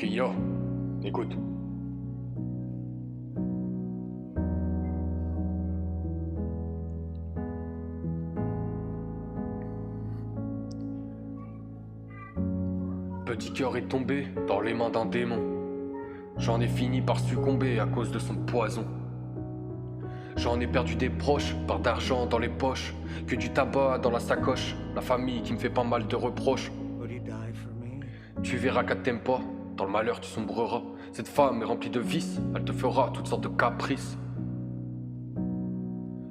Ok, yo, écoute. Petit cœur est tombé dans les mains d'un démon. J'en ai fini par succomber à cause de son poison. J'en ai perdu des proches, par d'argent dans les poches, que du tabac dans la sacoche, la famille qui me fait pas mal de reproches. Tu verras qu'elle t'aime pas, dans le malheur tu sombreras. Cette femme est remplie de vices, elle te fera toutes sortes de caprices.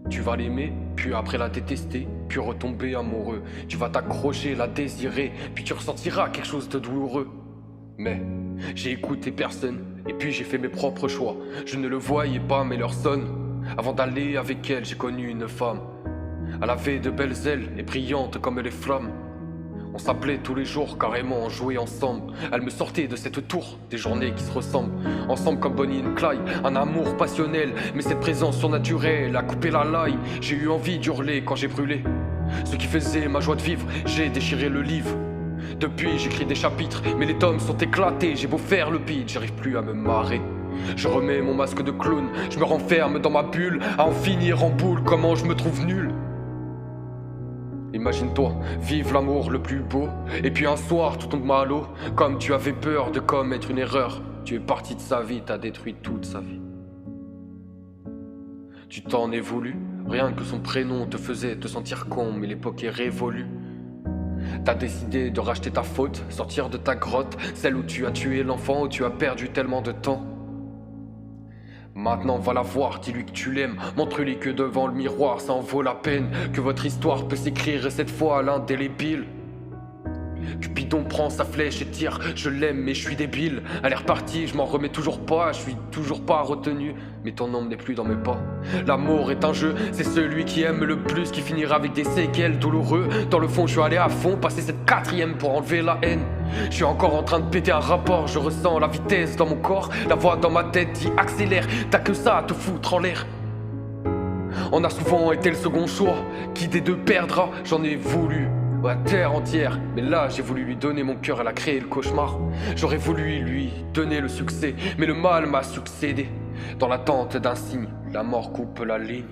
Tu vas l'aimer, puis après la détester, puis retomber amoureux. Tu vas t'accrocher, la désirer, puis tu ressentiras quelque chose de douloureux. Mais j'ai écouté personne, et puis j'ai fait mes propres choix. Je ne le voyais pas, mais l'heure sonne. Avant d'aller avec elle, j'ai connu une femme. Elle avait de belles ailes et brillante comme les flammes. On s'appelait tous les jours, carrément on jouait ensemble. Elle me sortait de cette tour, des journées qui se ressemblent. Ensemble comme Bonnie et Clyde, un amour passionnel. Mais cette présence surnaturelle a coupé la laille. J'ai eu envie d'hurler quand j'ai brûlé ce qui faisait ma joie de vivre, j'ai déchiré le livre. Depuis j'écris des chapitres, mais les tomes sont éclatés. J'ai beau faire le pitch, j'arrive plus à me marrer. Je remets mon masque de clown, je me renferme dans ma bulle, à en finir en boule, comment je me trouve nul. Imagine-toi, vive l'amour le plus beau, et puis un soir tout tombe à l'eau. Comme tu avais peur de commettre une erreur, tu es parti de sa vie, t'as détruit toute sa vie. Tu t'en es voulu, rien que son prénom te faisait te sentir con, mais l'époque est révolue. T'as décidé de racheter ta faute, sortir de ta grotte, celle où tu as tué l'enfant, où tu as perdu tellement de temps. Maintenant va la voir, dis-lui que tu l'aimes, montre-lui que devant le miroir ça en vaut la peine, que votre histoire peut s'écrire et cette fois à l'indélébile. Cupidon prend sa flèche et tire, je l'aime mais je suis débile. Elle est repartie, je m'en remets toujours pas, je suis toujours pas retenu, mais ton nom n'est plus dans mes pas. L'amour est un jeu, c'est celui qui aime le plus qui finira avec des séquelles douloureux. Dans le fond je suis allé à fond, passer cette quatrième pour enlever la haine. Je suis encore en train de péter un rapport, je ressens la vitesse dans mon corps. La voix dans ma tête dit accélère, t'as que ça à te foutre en l'air. On a souvent été le second choix, qui des deux perdra, j'en ai voulu la terre entière, mais là j'ai voulu lui donner mon cœur, elle a créé le cauchemar. J'aurais voulu lui donner le succès, mais le mal m'a succédé. Dans l'attente d'un signe, la mort coupe la ligne.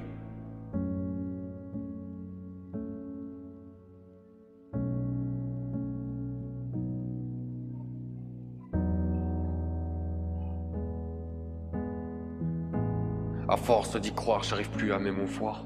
À force d'y croire, j'arrive plus à m'émouvoir.